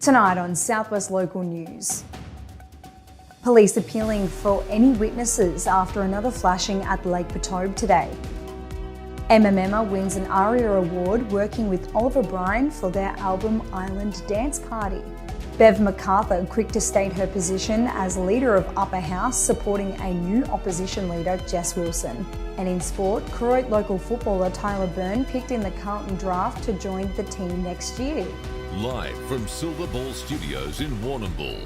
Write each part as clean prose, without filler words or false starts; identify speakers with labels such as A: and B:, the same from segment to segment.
A: Tonight on Southwest Local News. Police appealing for any witnesses after another flashing at Lake Potobe today. Emma wins an ARIA award working with Oliver Bryan for their album Island Dance Party. Bev MacArthur quick to state her position as leader of Upper House, supporting a new opposition leader, Jess Wilson. And in sport, Koroit local footballer Tyler Byrne picked in the Carlton draft to join the team next year.
B: Live from Silver Ball Studios in Warrnambool,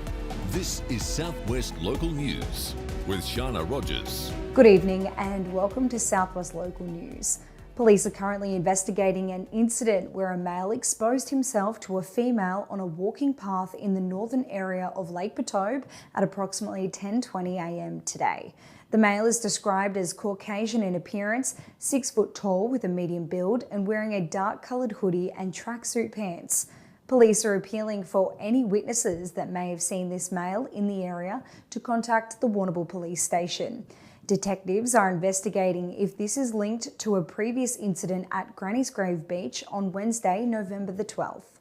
B: this is Southwest Local News with Sharna Rogers.
A: Good evening and welcome to Southwest Local News. Police are currently investigating an incident where a male exposed himself to a female on a walking path in the northern area of Lake Potobe at approximately 10:20 a.m. today. The male is described as Caucasian in appearance, 6 foot tall with a medium build and wearing a dark coloured hoodie and tracksuit pants. Police are appealing for any witnesses that may have seen this male in the area to contact the Warrnambool Police Station. Detectives are investigating if this is linked to a previous incident at Granny's Grave Beach on Wednesday, November the 12th.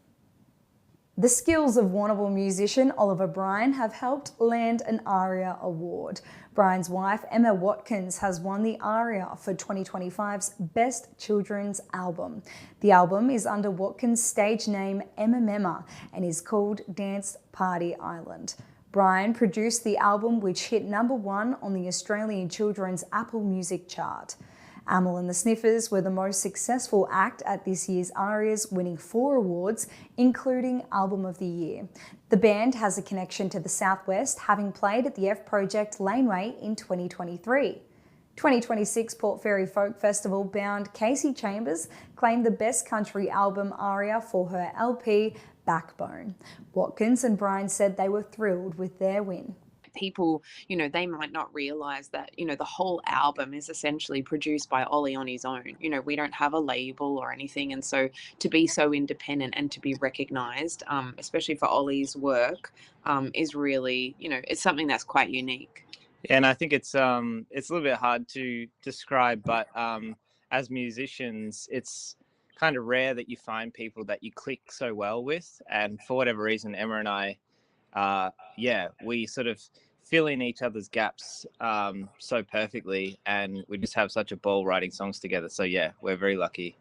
A: The skills of Warrnambool musician Oliver Bryan have helped land an ARIA award. Bryan's wife, Emma Watkins, has won the ARIA for 2025's Best Children's Album. The album is under Watkins' stage name Emma and is called Dance Party Island. Bryan produced the album, which hit #1 on the Australian Children's Apple Music chart. Amyl and the Sniffers were the most successful act at this year's ARIAs, winning 4 awards, including Album of the Year. The band has a connection to the Southwest, having played at the F Project Laneway in 2023. 2026 Port Fairy Folk Festival bound Casey Chambers claimed the Best Country Album ARIA for her LP Backbone. Watkins and Bryan said they were thrilled with their win.
C: People, they might not realize that, the whole album is essentially produced by Ollie on his own. We don't have a label or anything. And so to be so independent and to be recognized, especially for Ollie's work, is really, it's something that's quite unique.
D: Yeah, and I think it's a little bit hard to describe, but as musicians, it's kind of rare that you find people that you click so well with. And for whatever reason, Emma and I, we sort of fill in each other's gaps so perfectly, and we just have such a ball writing songs together. So yeah, we're very lucky.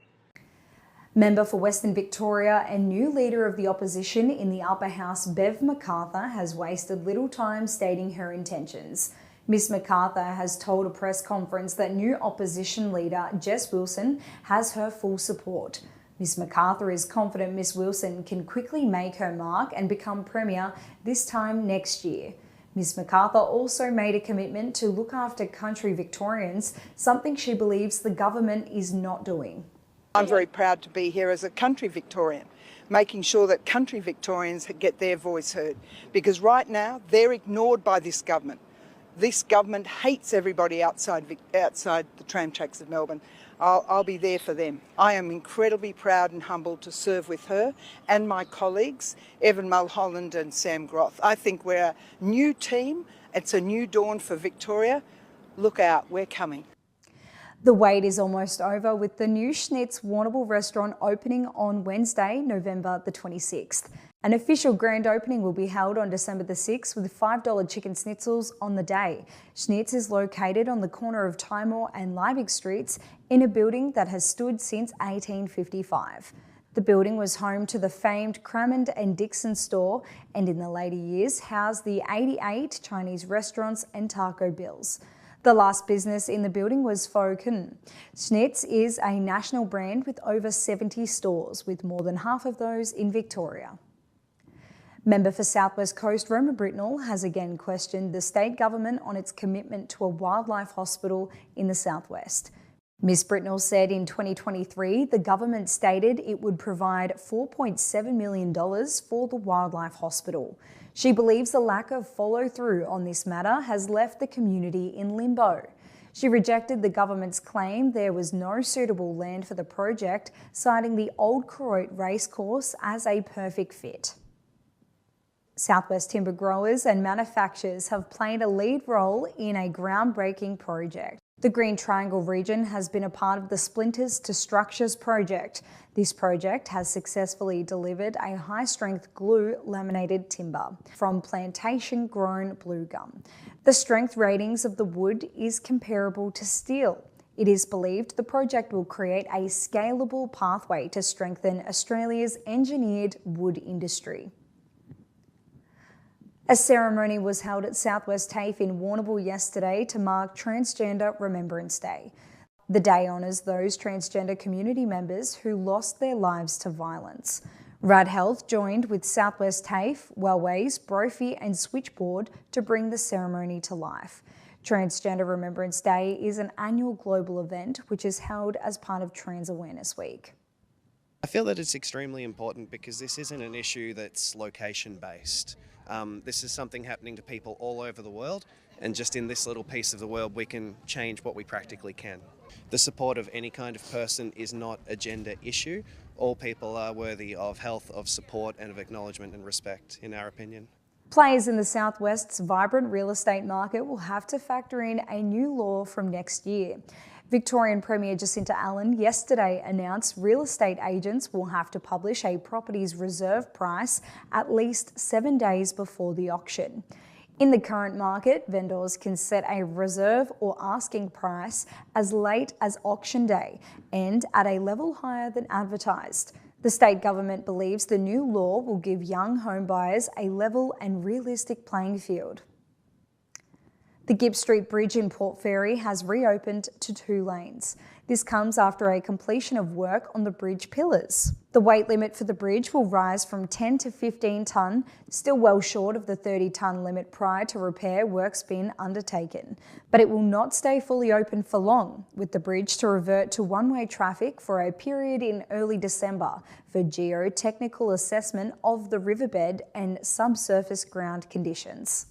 A: Member for Western Victoria and new leader of the opposition in the Upper House, Bev MacArthur, has wasted little time stating her intentions. Miss MacArthur has told a press conference that new opposition leader Jess Wilson has her full support. Miss MacArthur is confident Miss Wilson can quickly make her mark and become Premier this time next year. Miss MacArthur also made a commitment to look after country Victorians, something she believes the government is not doing.
E: I'm very proud to be here as a country Victorian, making sure that country Victorians get their voice heard, because right now they're ignored by this government. This government hates everybody outside the tram tracks of Melbourne. I'll be there for them. I am incredibly proud and humbled to serve with her and my colleagues, Evan Mulholland and Sam Groth. I think we're a new team. It's a new dawn for Victoria. Look out, we're coming.
A: The wait is almost over, with the new Schnitz Warrnambool restaurant opening on Wednesday, November the 26th. An official grand opening will be held on December the 6th with $5 chicken schnitzels on the day. Schnitz is located on the corner of Timor and Liebig Streets in a building that has stood since 1855. The building was home to the famed Cramond and Dixon store and in the later years housed the 88 Chinese restaurants and Taco Bills. The last business in the building was Pho Kun. Schnitz is a national brand with over 70 stores, with more than half of those in Victoria. Member for Southwest Coast Roma Britnell has again questioned the state government on its commitment to a wildlife hospital in the southwest. Ms Britnell said in 2023 the government stated it would provide $4.7 million for the wildlife hospital. She believes the lack of follow-through on this matter has left the community in limbo. She rejected the government's claim there was no suitable land for the project, citing the old Koroit racecourse as a perfect fit. Southwest timber growers and manufacturers have played a lead role in a groundbreaking project. The Green Triangle region has been a part of the Splinters to Structures project. This project has successfully delivered a high-strength glue laminated timber from plantation-grown blue gum. The strength ratings of the wood is comparable to steel. It is believed the project will create a scalable pathway to strengthen Australia's engineered wood industry. A ceremony was held at Southwest TAFE in Warrnambool yesterday to mark Transgender Remembrance Day. The day honours those transgender community members who lost their lives to violence. Rad Health joined with Southwest TAFE, Wellways, Brophy and Switchboard to bring the ceremony to life. Transgender Remembrance Day is an annual global event which is held as part of Trans Awareness Week.
F: I feel that it's extremely important because this isn't an issue that's location-based. This is something happening to people all over the world, and just in this little piece of the world we can change what we practically can. The support of any kind of person is not a gender issue. All people are worthy of health, of support and of acknowledgement and respect, in our opinion.
A: Players in the Southwest's vibrant real estate market will have to factor in a new law from next year. Victorian Premier Jacinta Allen yesterday announced real estate agents will have to publish a property's reserve price at least 7 days before the auction. In the current market, vendors can set a reserve or asking price as late as auction day and at a level higher than advertised. The state government believes the new law will give young home buyers a level and realistic playing field. The Gibb Street Bridge in Port Fairy has reopened to 2 lanes. This comes after a completion of work on the bridge pillars. The weight limit for the bridge will rise from 10 to 15 tonne, still well short of the 30 tonne limit prior to repair works being undertaken. But it will not stay fully open for long, with the bridge to revert to one-way traffic for a period in early December for geotechnical assessment of the riverbed and subsurface ground conditions.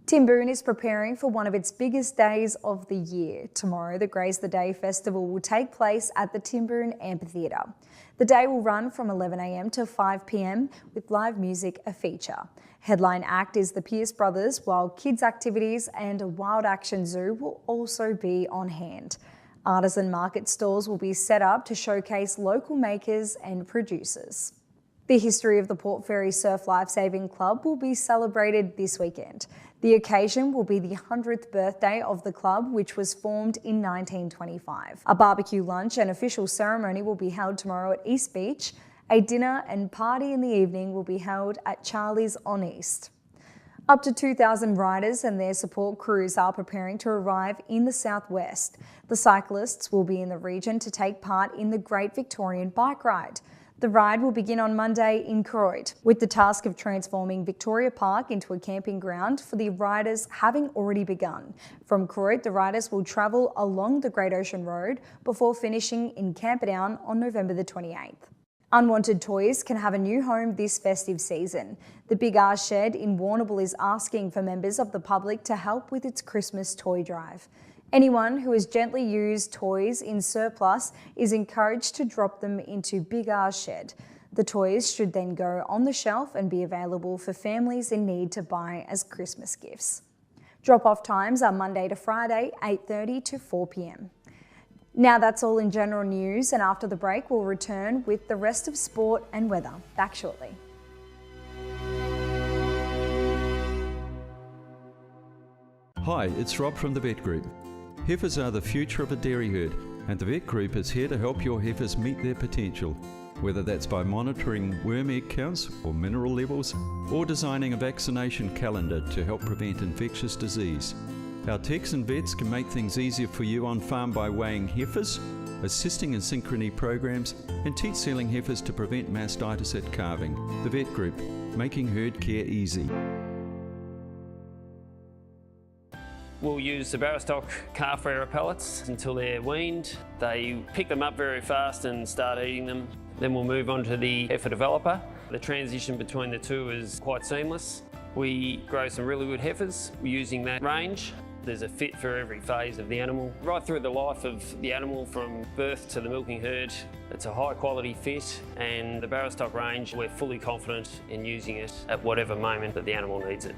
A: Timboon is preparing for one of its biggest days of the year. Tomorrow, the Graze the Day festival will take place at the Timboon Amphitheatre. The day will run from 11 a.m. to 5 p.m. with live music a feature. Headline act is the Pierce Brothers, while kids' activities and a wild action zoo will also be on hand. Artisan market stalls will be set up to showcase local makers and producers. The history of the Port Fairy Surf Lifesaving Club will be celebrated this weekend. The occasion will be the 100th birthday of the club, which was formed in 1925. A barbecue lunch and official ceremony will be held tomorrow at East Beach. A dinner and party in the evening will be held at Charlie's on East. Up to 2,000 riders and their support crews are preparing to arrive in the southwest. The cyclists will be in the region to take part in the Great Victorian Bike Ride. The ride will begin on Monday in Croyd, with the task of transforming Victoria Park into a camping ground for the riders having already begun. From Croyd, the riders will travel along the Great Ocean Road before finishing in Camperdown on November the 28th. Unwanted Toys can have a new home this festive season. The Big R Shed in Warrnambool is asking for members of the public to help with its Christmas toy drive. Anyone who has gently used toys in surplus is encouraged to drop them into Big R Shed. The toys should then go on the shelf and be available for families in need to buy as Christmas gifts. Drop-off times are Monday to Friday, 8:30 to 4 p.m. Now that's all in general news, and after the break we'll return with the rest of sport and weather. Back shortly.
G: Hi, it's Rob from the Vet Group. Heifers are the future of a dairy herd, and the Vet Group is here to help your heifers meet their potential, whether that's by monitoring worm egg counts or mineral levels, or designing a vaccination calendar to help prevent infectious disease. Our techs and vets can make things easier for you on farm by weighing heifers, assisting in synchrony programs, and teat sealing heifers to prevent mastitis at calving. The Vet Group, making herd care easy.
H: We'll use the Barrow-stock calf rearer pellets until they're weaned. They pick them up very fast and start eating them. Then we'll move on to the heifer developer. The transition between the two is quite seamless. We grow some really good heifers using that range. There's a fit for every phase of the animal. Right through the life of the animal from birth to the milking herd, it's a high quality fit, and the Barrow-stock range, we're fully confident in using it at whatever moment that the animal needs it.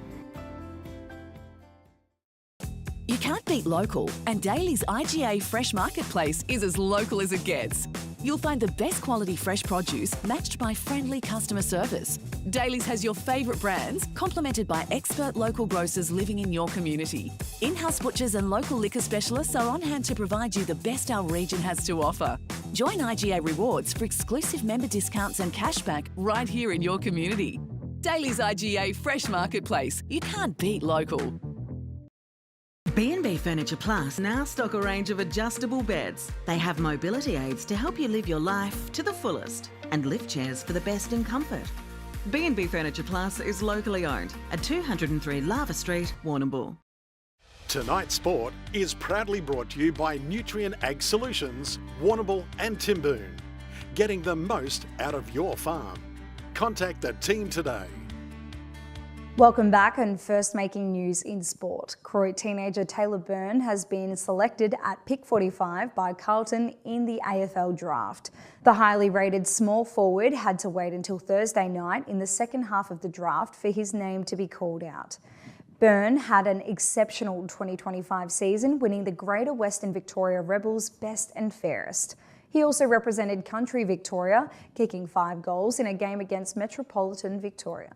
I: can't beat local, and Daly's IGA Fresh Marketplace is as local as it gets. You'll find the best quality fresh produce matched by friendly customer service. Daly's has your favourite brands, complemented by expert local grocers living in your community. In-house butchers and local liquor specialists are on hand to provide you the best our region has to offer. Join IGA Rewards for exclusive member discounts and cashback right here in your community. Daly's IGA Fresh Marketplace. You can't beat local.
J: B&B Furniture Plus now stock a range of adjustable beds. They have mobility aids to help you live your life to the fullest and lift chairs for the best in comfort. B&B Furniture Plus is locally owned at 203 Lava Street, Warrnambool.
K: Tonight's sport is proudly brought to you by Nutrient Ag Solutions, Warrnambool and Timboon. Getting the most out of your farm. Contact the team today.
A: Welcome back, and first making news in sport. Croydon teenager Taylor Byrne has been selected at pick 45 by Carlton in the AFL draft. The highly rated small forward had to wait until Thursday night in the second half of the draft for his name to be called out. Byrne had an exceptional 2025 season, winning the Greater Western Victoria Rebels Best and Fairest. He also represented Country Victoria, kicking 5 goals in a game against Metropolitan Victoria.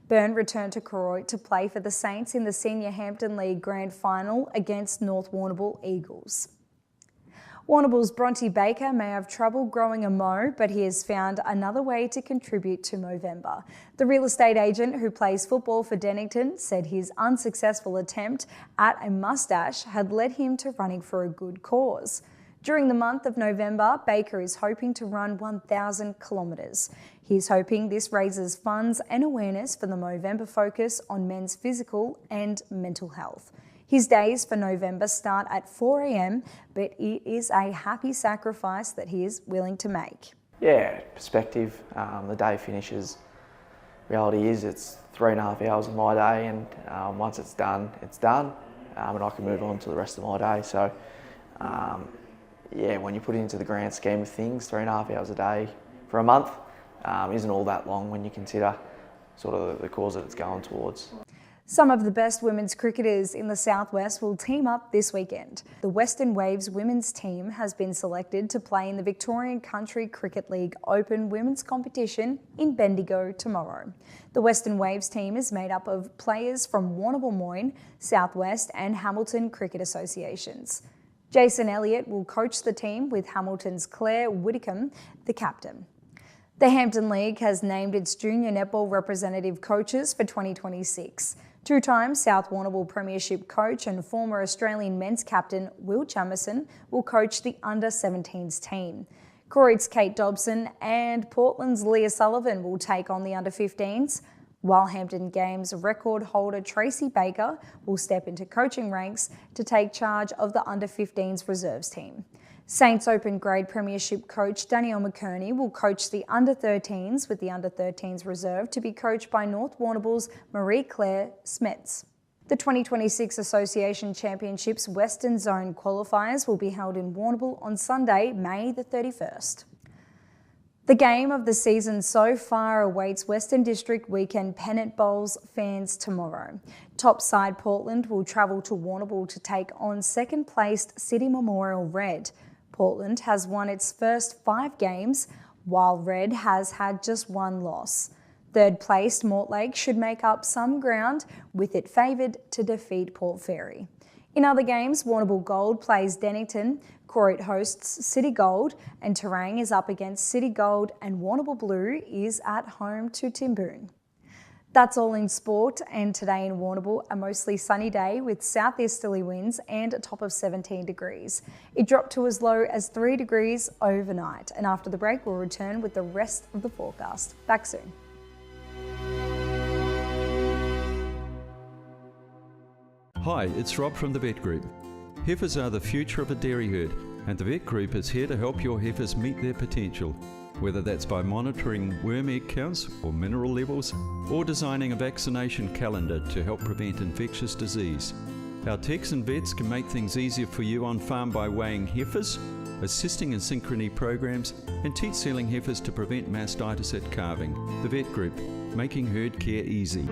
A: Byrne returned to Croydon to play for the Saints in the Senior Hampton League Grand Final against North Warrnambool Eagles. Warrnambool's Bronte Baker may have trouble growing a mo, but he has found another way to contribute to Movember. The real estate agent who plays football for Dennington said his unsuccessful attempt at a moustache had led him to running for a good cause. During the month of November, Baker is hoping to run 1,000 kilometres. He's hoping this raises funds and awareness for the Movember focus on men's physical and mental health. His days for November start at 4 a.m, but it is a happy sacrifice that he is willing to make.
L: Yeah, perspective. The day finishes. Reality is it's 3.5 hours of my day, and once it's done, and I can move on to the rest of my day. So, yeah, when you put it into the grand scheme of things, 3.5 hours a day for a month isn't all that long when you consider sort of the cause that it's going towards.
A: Some of the best women's cricketers in the Southwest will team up this weekend. The Western Waves women's team has been selected to play in the Victorian Country Cricket League Open Women's Competition in Bendigo tomorrow. The Western Waves team is made up of players from Warrnambool Moyne, Southwest and Hamilton Cricket Associations. Jason Elliott will coach the team, with Hamilton's Claire Whitcomb the captain. The Hampton League has named its junior netball representative coaches for 2026. Two-time South Warrnambool Premiership coach and former Australian men's captain Will Jamieson will coach the under-17s team. Croyd's Kate Dobson and Portland's Leah Sullivan will take on the under-15s, while Hampton Games record holder Tracy Baker will step into coaching ranks to take charge of the under-15s reserves team. Saints Open Grade Premiership coach Danielle McKerney will coach the under-13s, with the under-13s reserve to be coached by North Warrnambool's Marie-Claire Smets. The 2026 Association Championships Western Zone qualifiers will be held in Warrnambool on Sunday, May the 31st. The game of the season so far awaits Western District Weekend Pennant Bowls fans tomorrow. Top side Portland will travel to Warrnambool to take on second-placed City Memorial Red. Portland has won its first 5 games, while Red has had just 1 loss. Third-placed Mortlake should make up some ground, with it favoured to defeat Port Fairy. In other games, Warrnambool Gold plays Dennington, Croydon hosts City Gold, and Terang is up against City Gold, and Warrnambool Blue is at home to Timboon. That's all in sport, and today in Warrnambool, a mostly sunny day with southeasterly winds and a top of 17 degrees. It dropped to as low as 3 degrees overnight, and after the break we'll return with the rest of the forecast. Back soon.
G: Hi, it's Rob from the Vet Group. Heifers are the future of a dairy herd, and the Vet Group is here to help your heifers meet their potential. Whether that's by monitoring worm egg counts or mineral levels, or designing a vaccination calendar to help prevent infectious disease. Our techs and vets can make things easier for you on farm by weighing heifers, assisting in synchrony programs, and teat sealing heifers to prevent mastitis at calving. The Vet Group, making herd care easy.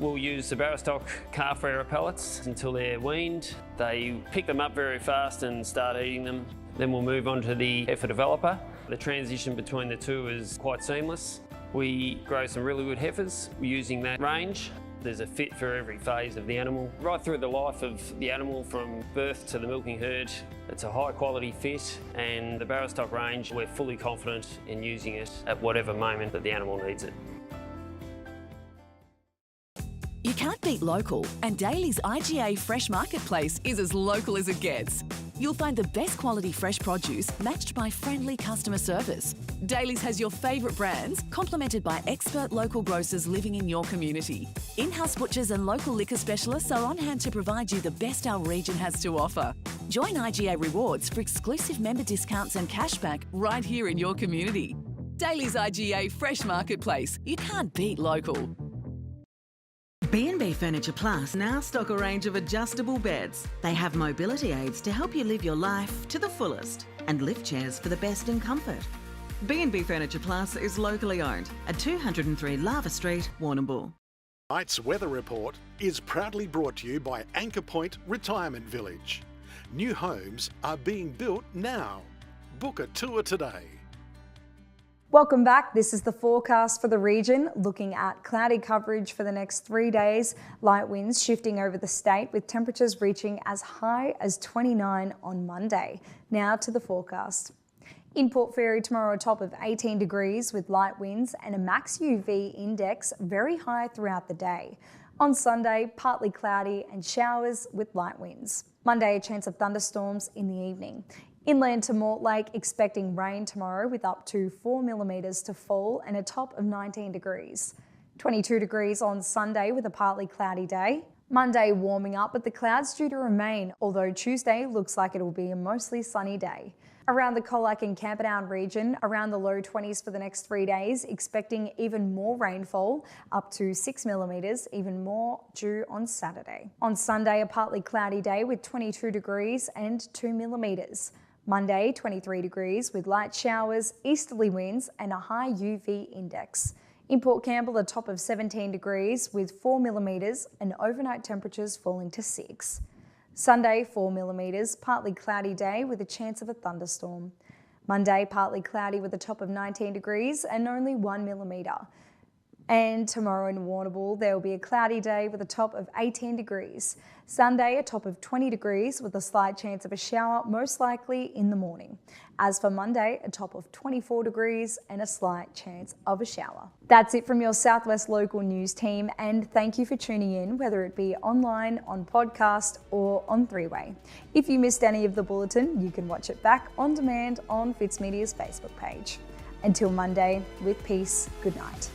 H: We'll use the Barrow-stock calf rearer pellets until they're weaned. They pick them up very fast and start eating them. Then we'll move on to the heifer developer. The transition between the two is quite seamless. We grow some really good heifers using that range. There's a fit for every phase of the animal. Right through the life of the animal from birth to the milking herd, it's a high quality fit, and the Barrow-stock range, we're fully confident in using it at whatever moment that the animal needs it.
I: You can't beat local, and Daly's IGA Fresh Marketplace is as local as it gets. You'll find the best quality fresh produce matched by friendly customer service. Daly's has your favourite brands, complemented by expert local grocers living in your community. In-house butchers and local liquor specialists are on hand to provide you the best our region has to offer. Join IGA Rewards for exclusive member discounts and cashback right here in your community. Daly's IGA Fresh Marketplace. You can't beat local.
J: B&B Furniture Plus now stock a range of adjustable beds. They have mobility aids to help you live your life to the fullest, and lift chairs for the best in comfort. B&B Furniture Plus is locally owned at 203 Lava Street, Warrnambool.
K: Tonight's weather report is proudly brought to you by Anchor Point Retirement Village. New homes are being built now. Book a tour today.
A: Welcome back. This is the forecast for the region, looking at cloudy coverage for the next 3 days, light winds shifting over the state with temperatures reaching as high as 29 on Monday. Now to the forecast. In Port Fairy tomorrow, a top of 18 degrees with light winds and a max UV index very high throughout the day. On Sunday, partly cloudy and showers with light winds. Monday, a chance of thunderstorms in the evening. Inland to Mortlake, expecting rain tomorrow with up to 4 millimetres to fall and a top of 19 degrees. 22 degrees on Sunday with a partly cloudy day. Monday warming up, but the clouds due to remain, although Tuesday looks like it will be a mostly sunny day. Around the Colac and Camperdown region, around the low 20s for the next 3 days, expecting even more rainfall, up to 6 millimetres, even more due on Saturday. On Sunday, a partly cloudy day with 22 degrees and 2 millimetres. Monday, 23 degrees with light showers, easterly winds and a high UV index. In Port Campbell, a top of 17 degrees with 4 millimetres and overnight temperatures falling to 6. Sunday, 4 millimetres, partly cloudy day with a chance of a thunderstorm. Monday, partly cloudy with a top of 19 degrees and only 1 millimetre. And tomorrow in Warrnambool, there will be a cloudy day with a top of 18 degrees. Sunday, a top of 20 degrees with a slight chance of a shower, most likely in the morning. As for Monday, a top of 24 degrees and a slight chance of a shower. That's it from your Southwest Local News team, and thank you for tuning in, whether it be online, on podcast or on three-way. If you missed any of the bulletin, you can watch it back on demand on Fitzmedias Facebook page. Until Monday, with peace, good night.